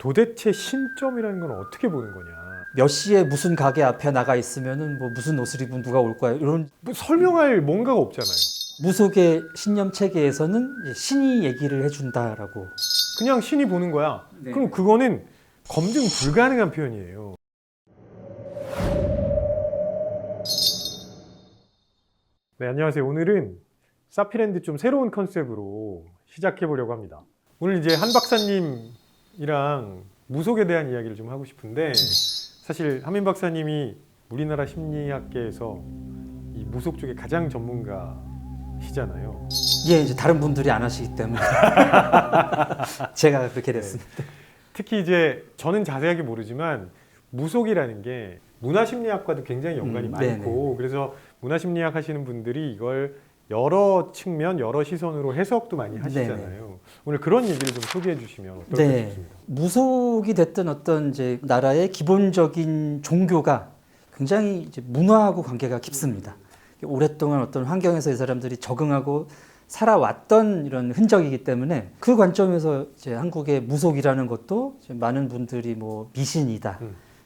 도대체 신점이라는 건 어떻게 보는 거냐? 몇 시에 무슨 가게 앞에 나가 있으면은 뭐 무슨 옷을 입은 누가 올 거야 이런 뭐 설명할 뭔가가 없잖아요. 무속의 신념 체계에서는 이제 신이 얘기를 해준다라고. 그냥 신이 보는 거야. 네. 그럼 그거는 검증 불가능한 표현이에요. 네, 안녕하세요. 오늘은 사피랜드 좀 새로운 컨셉으로 시작해 보려고 합니다. 오늘 이제 한 박사님이랑 무속에 대한 이야기를 좀 하고 싶은데, 사실 한민 박사님이 우리나라 심리학계에서 이 무속 쪽에 가장 전문가시잖아요. 예, 이제 다른 분들이 안 하시기 때문에 제가 그렇게 됐습니다. 특히 이제 저는 자세하게 모르지만 무속이라는 게 문화심리학과도 굉장히 연관이 많고, 그래서 문화심리학 하시는 분들이 이걸 여러 측면, 여러 시선으로 해석도 많이 하시잖아요. 오늘 그런 얘기를 좀 소개해 주시면 어떨까 싶습니다. 무속이 됐든 어떤 이제 나라의 기본적인 종교가 굉장히 이제 문화하고 관계가 깊습니다. 오랫동안 어떤 환경에서 이 사람들이 적응하고 살아왔던 이런 흔적이기 때문에 그 관점에서 이제 한국의 무속이라는 것도 많은 분들이 뭐 미신이다,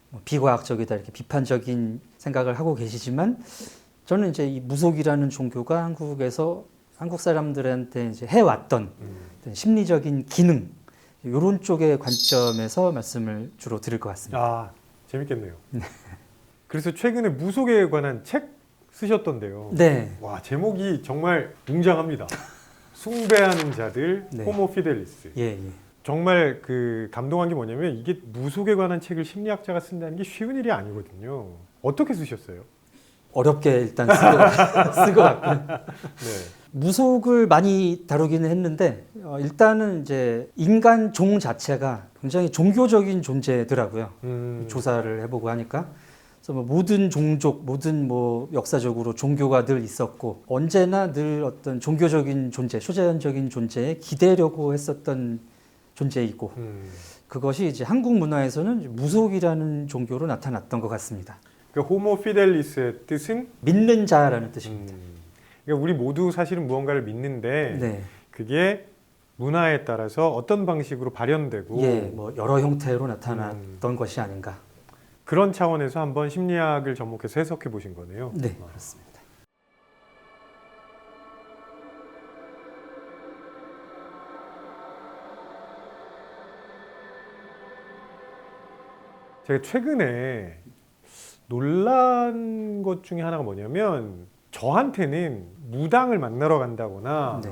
뭐 비과학적이다 이렇게 비판적인 생각을 하고 계시지만 저는 이제 이 무속이라는 종교가 한국에서 한국 사람들한테 이제 해왔던 심리적인 기능 이런 쪽의 관점에서 말씀을 주로 드릴 것 같습니다. 아, 재밌겠네요. 그래서 최근에 무속에 관한 책 쓰셨던데요. 네. 와, 제목이 정말 웅장합니다. 숭배하는 자들, 네. 호모 피델리스. 예, 예. 정말 그 감동한 게 뭐냐면 이게 무속에 관한 책을 심리학자가 쓴다는 게 쉬운 일이 아니거든요. 어떻게 쓰셨어요? 어렵게 일단 쓴 것 같고요. 네. 무속을 많이 다루기는 했는데 일단은 이제 인간 종 자체가 굉장히 종교적인 존재더라고요. 조사를 해보고 하니까. 그래서 뭐 모든 종족, 모든 뭐 역사적으로 종교가 늘 있었고 언제나 늘 어떤 종교적인 존재, 초자연적인 존재에 기대려고 했었던 존재이고 그것이 이제 한국 문화에서는 무속이라는 종교로 나타났던 것 같습니다. 그 호모 피델리스의 뜻은 믿는 자라는 뜻입니다. 그러니까 우리 모두 사실은 무언가를 믿는데 네. 그게 문화에 따라서 어떤 방식으로 발현되고 예, 뭐 여러 형태로 나타났던 것이 아닌가. 그런 차원에서 한번 심리학을 접목해서 해석해 보신 거네요. 네, 그렇습니다. 제가 최근에 놀란 것 중에 하나가 뭐냐면 저한테는 무당을 만나러 간다거나 네.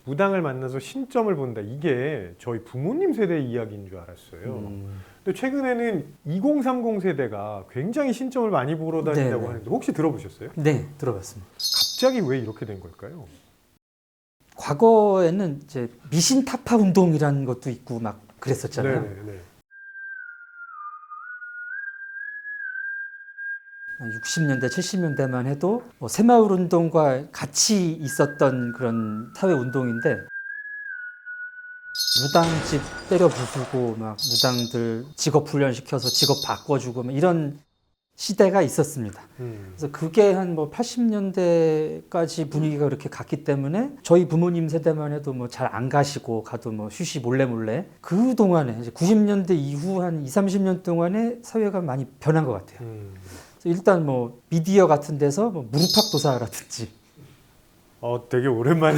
무당을 만나서 신점을 본다, 이게 저희 부모님 세대의 이야기인 줄 알았어요. 근데 최근에는 2030 세대가 굉장히 신점을 많이 보러 다닌다고 네네. 하는데 혹시 들어보셨어요? 네, 들어봤습니다. 갑자기 왜 이렇게 된 걸까요? 과거에는 이제 미신 타파 운동이라는 것도 있고 막 그랬었잖아요. 네네. 60년대, 70년대만 해도 뭐 새마을 운동과 같이 있었던 그런 사회 운동인데 무당집 때려 부수고 막 무당들 직업 훈련시켜서 직업 바꿔주고 막 이런 시대가 있었습니다. 그래서 그게 한 뭐 80년대까지 분위기가 그렇게 갔기 때문에 저희 부모님 세대만 해도 뭐 잘 안 가시고 가도 뭐 쉬쉬 몰래 그 동안에 이제 90년대 이후 한 20, 30년 동안에 사회가 많이 변한 것 같아요. 일단 뭐 미디어 같은 데서 뭐 무릎팍도사라든지 되게 오랜만에.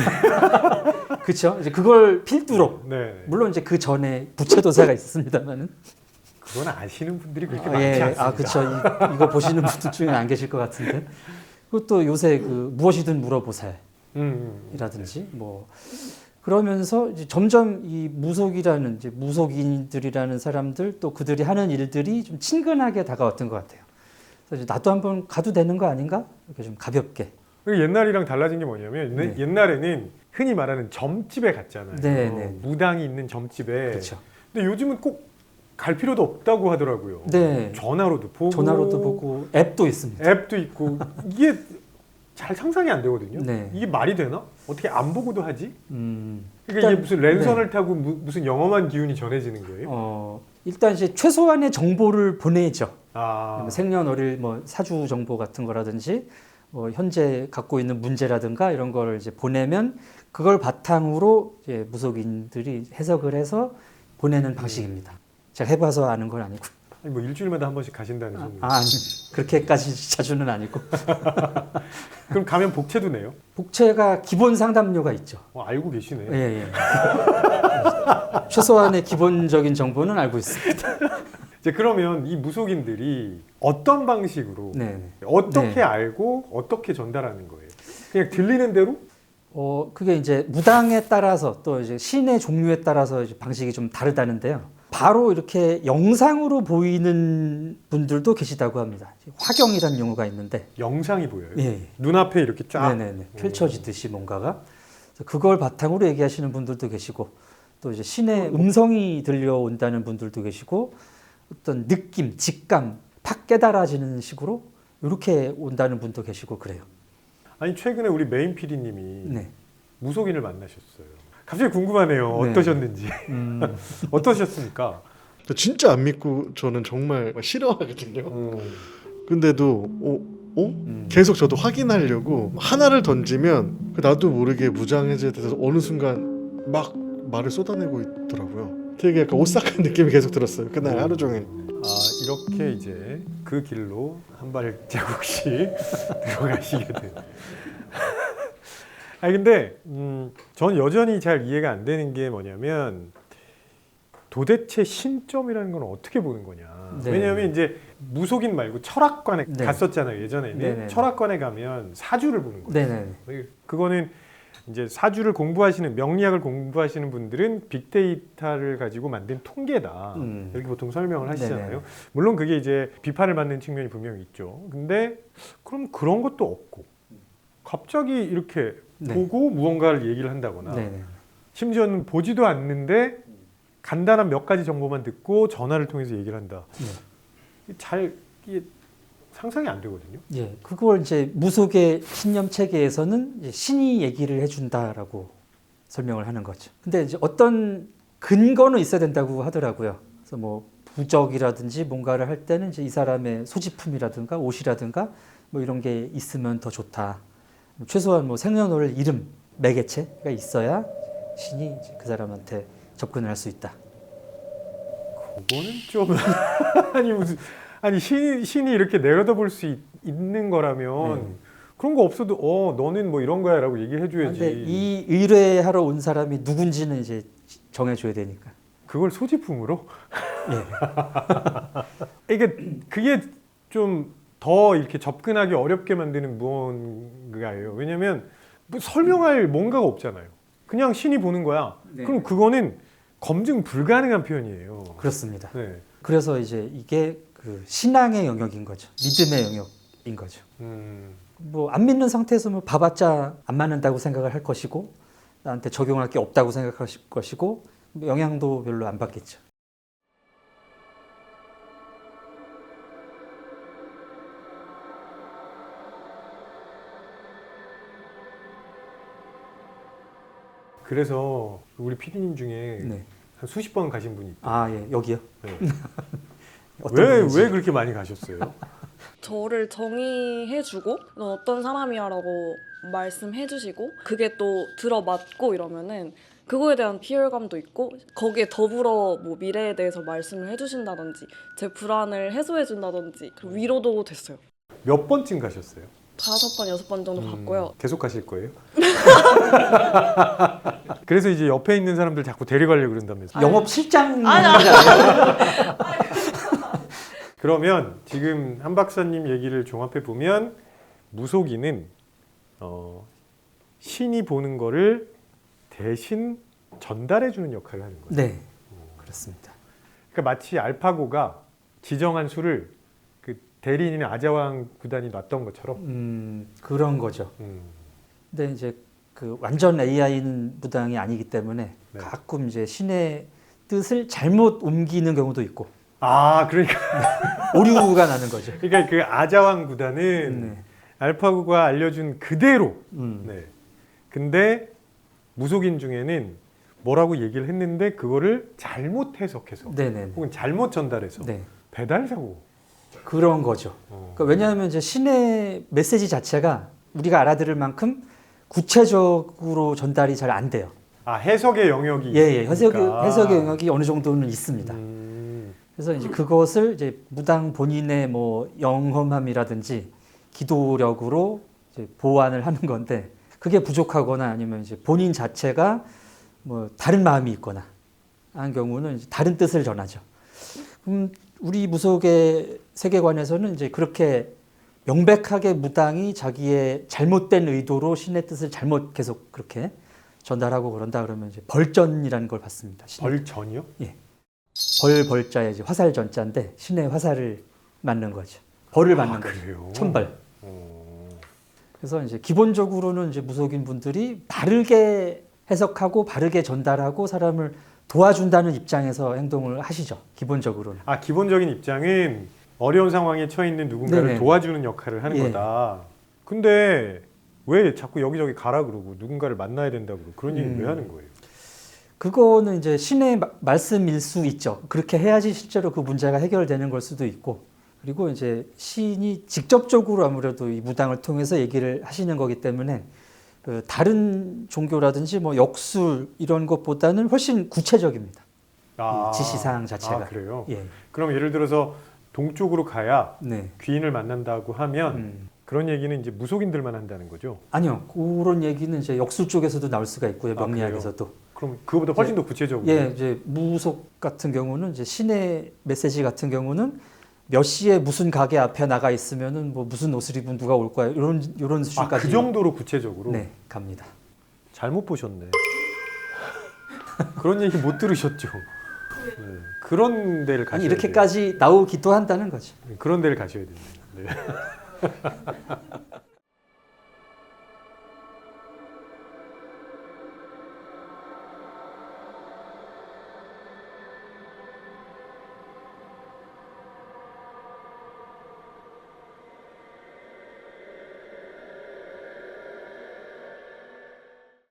그렇죠. 이제 그걸 필두로 네. 물론 이제 그 전에 부채도사가 있습니다만은 그건 아시는 분들이 그렇게 많지 않습니다. 아 그렇죠. 이거 보시는 분들 중에 안 계실 것 같은데 그리고 또 요새 그 무엇이든 물어보살이라든지 뭐 그러면서 이제 점점 이 무속이라는 이제 무속인들이라는 사람들 또 그들이 하는 일들이 좀 친근하게 다가왔던 것 같아요. 그래서 나도 한번 가도 되는 거 아닌가? 이렇게 좀 가볍게. 옛날이랑 달라진 게 뭐냐면 네. 옛날에는 흔히 말하는 점집에 갔잖아요. 네. 무당이 있는 점집에. 그렇죠. 근데 요즘은 꼭 갈 필요도 없다고 하더라고요. 네. 전화로도 보고 앱도 있습니다. 앱도 있고 이게 잘 상상이 안 되거든요. 네. 이게 말이 되나? 어떻게 안 보고도 하지? 그러니까 일단, 이게 무슨 랜선을 타고 무슨 영험한 기운이 전해지는 거예요? 일단 이제 최소한의 정보를 보내죠. 아. 생년월일 뭐 사주 정보 같은 거라든지 뭐 현재 갖고 있는 문제라든가 이런 걸 이제 보내면 그걸 바탕으로 이제 무속인들이 해석을 해서 보내는 방식입니다. 제가 해봐서 아는 건 아니고. 아니, 뭐 일주일마다 한 번씩 가신다는 소문. 아니 그렇게까지 자주는 아니고. 그럼 가면 복채도 내요? 복채가 기본 상담료가 있죠. 알고 계시네. 예, 예. 최소한의 기본적인 정보는 알고 있습니다. 이제 그러면 이 무속인들이 어떤 방식으로 네, 네. 어떻게 네. 알고 어떻게 전달하는 거예요? 그냥 들리는 대로? 그게 이제 무당에 따라서 또 이제 신의 종류에 따라서 이제 방식이 좀 다르다는데요. 바로 이렇게 영상으로 보이는 분들도 계시다고 합니다. 화경이라는 용어가 있는데, 영상이 보여요. 예, 눈앞에 이렇게 쫙. 네네네. 펼쳐지듯이 뭔가가. 그래서 그걸 바탕으로 얘기하시는 분들도 계시고, 또 이제 신의 음성이 들려온다는 분들도 계시고, 어떤 느낌, 직감, 팍 깨달아지는 식으로 이렇게 온다는 분도 계시고 그래요. 아니 최근에 우리 메인 PD님이 네. 무속인을 만나셨어요. 갑자기 궁금하네요. 네. 어떠셨는지. 어떠셨습니까? 진짜 안 믿고 저는 정말 싫어하거든요. 근데도 계속 저도 확인하려고 하나를 던지면 나도 모르게 무장해제돼서 어느 순간 막 말을 쏟아내고 있더라고요. 되게 약간 오싹한 느낌이 계속 들었어요. 그날 하루 종일. 이렇게 이제 그 길로 한 발자국씩 들어가시게 된. 근데 저는 여전히 잘 이해가 안 되는 게 뭐냐면 도대체 신점이라는 건 어떻게 보는 거냐. 네. 왜냐하면 이제 무속인 말고 철학관에 네. 갔었잖아요. 예전에는 네네. 철학관에 가면 사주를 보는 거예요. 네네. 그거는 이제 사주를 공부하시는 명리학을 공부하시는 분들은 빅데이터를 가지고 만든 통계다. 이렇게 보통 설명을 하시잖아요. 네네. 물론 그게 이제 비판을 받는 측면이 분명히 있죠. 근데 그럼 그런 것도 없고 갑자기 이렇게 네. 보고 무언가를 얘기를 한다거나 네네. 심지어는 보지도 않는데 간단한 몇 가지 정보만 듣고 전화를 통해서 얘기를 한다. 잘 이게 상상이 안 되거든요. 예, 그걸 이제 무속의 신념 체계에서는 이제 신이 얘기를 해준다라고 설명을 하는 거죠. 근데 이제 어떤 근거는 있어야 된다고 하더라고요. 그래서 뭐 부적이라든지 뭔가를 할 때는 이제 이 사람의 소지품이라든가 옷이라든가 뭐 이런 게 있으면 더 좋다. 최소한 뭐 생년월 이름, 매개체가 있어야 신이 이제 그 사람한테 접근을 할 수 있다. 그거는 좀 아니 신이 이렇게 내려다볼 수 있는 거라면 그런 거 없어도 너는 뭐 이런 거야라고 얘기해 줘야지. 근데 이 의뢰하러 온 사람이 누군지는 이제 정해줘야 되니까. 그걸 소지품으로? 예. 그게 좀 더 이렇게 접근하기 어렵게 만드는 무언가예요. 왜냐하면 뭐 설명할 뭔가가 없잖아요. 그냥 신이 보는 거야. 네. 그럼 그거는 검증 불가능한 표현이에요. 그렇습니다. 네. 그래서 이제 이게 그 신앙의 영역인 거죠. 믿음의 영역인 거죠. 뭐 안 믿는 상태에서 뭐 봐봤자 안 맞는다고 생각을 할 것이고 나한테 적용할 게 없다고 생각할 것이고 영향도 별로 안 받겠죠. 그래서 우리 PD님 중에 네. 한 수십 번 가신 분이 있대요. 아, 예, 여기요. 네. 어떤 분인지. 왜 그렇게 많이 가셨어요? 저를 정의해주고 넌 어떤 사람이야라고 말씀해주시고 그게 또 들어맞고 이러면은 그거에 대한 피열감도 있고 거기에 더불어 뭐 미래에 대해서 말씀을 해주신다든지 제 불안을 해소해준다든지 그리고 위로도 됐어요. 몇 번쯤 가셨어요? 5번, 6번 정도 봤고요. 계속 가실 거예요? 그래서 이제 옆에 있는 사람들 자꾸 데려가려고 그런다면서요? 영업 실장 그러면 지금 한 박사님 얘기를 종합해 보면 무속인은 신이 보는 거를 대신 전달해 주는 역할을 하는 거예요. 네, 그렇습니다. 그러니까 마치 알파고가 지정한 수를 그 대리인인 아자왕 구단이 놨던 것처럼. 그런 거죠. 근데 이제 그 완전 AI는 무당이 아니기 때문에 네. 가끔 이제 신의 뜻을 잘못 옮기는 경우도 있고 그러니까 오류가 나는 거죠. 그러니까 그 아자왕 구단은 네. 알파고가 알려준 그대로. 음. 네. 근데 무속인 중에는 뭐라고 얘기를 했는데 그거를 잘못 해석해서 네네. 혹은 잘못 전달해서 네. 배달 사고. 그런 거죠. 그러니까 왜냐하면 이제 신의 메시지 자체가 우리가 알아들을 만큼 구체적으로 전달이 잘 안 돼요. 해석의 영역이 예, 있으니까. 해석의 영역이 어느 정도는 있습니다. 그래서 이제 그것을 이제 무당 본인의 뭐 영험함이라든지 기도력으로 이제 보완을 하는 건데 그게 부족하거나 아니면 이제 본인 자체가 뭐 다른 마음이 있거나 한 경우는 이제 다른 뜻을 전하죠. 우리 무속의 세계관에서는 이제 그렇게 명백하게 무당이 자기의 잘못된 의도로 신의 뜻을 잘못 계속 그렇게 전달하고 그런다 그러면 이제 벌전이라는 걸 받습니다. 벌전이요? 예. 벌자에 이제 화살 전자인데 신의 화살을 맞는 거죠. 벌을 맞는 거죠. 그래요? 천벌. 어. 그래서 이제 기본적으로는 이제 무속인 분들이 바르게 해석하고 바르게 전달하고 사람을 도와준다는 입장에서 행동을 하시죠. 기본적으로는. 아, 기본적인 입장은 어려운 상황에 처해 있는 누군가를 네네. 도와주는 역할을 하는 예. 거다. 근데 왜 자꾸 여기저기 가라 그러고 누군가를 만나야 된다 그러고 그런 얘기를 왜 하는 거예요? 그거는 이제 신의 말씀일 수 있죠. 그렇게 해야지 실제로 그 문제가 해결되는 걸 수도 있고. 그리고 이제 신이 직접적으로 아무래도 이 무당을 통해서 얘기를 하시는 거기 때문에 그 다른 종교라든지 뭐 역술 이런 것보다는 훨씬 구체적입니다. 이 지시사항 자체가. 아, 그래요? 예. 그럼 예를 들어서 동쪽으로 가야 네. 귀인을 만난다고 하면 그런 얘기는 이제 무속인들만 한다는 거죠? 아니요. 그런 얘기는 이제 역술 쪽에서도 나올 수가 있고요. 아, 명리학에서도. 그럼 그거보다 훨씬 더 구체적으로. 예, 이제 무속 같은 경우는 이제 신의 메시지 같은 경우는 몇 시에 무슨 가게 앞에 나가 있으면은 뭐 무슨 옷을 입은 누가 올 거야 이런 아, 수준까지. 그 정도로 구체적으로? 네, 갑니다. 잘못 보셨네. 그런 얘기 못 들으셨죠? 네. 그런 데를 가셔야 아니 이렇게까지 나오기도 한다는 거죠. 돼요. 그런 데를 가셔야 됩니다. 네.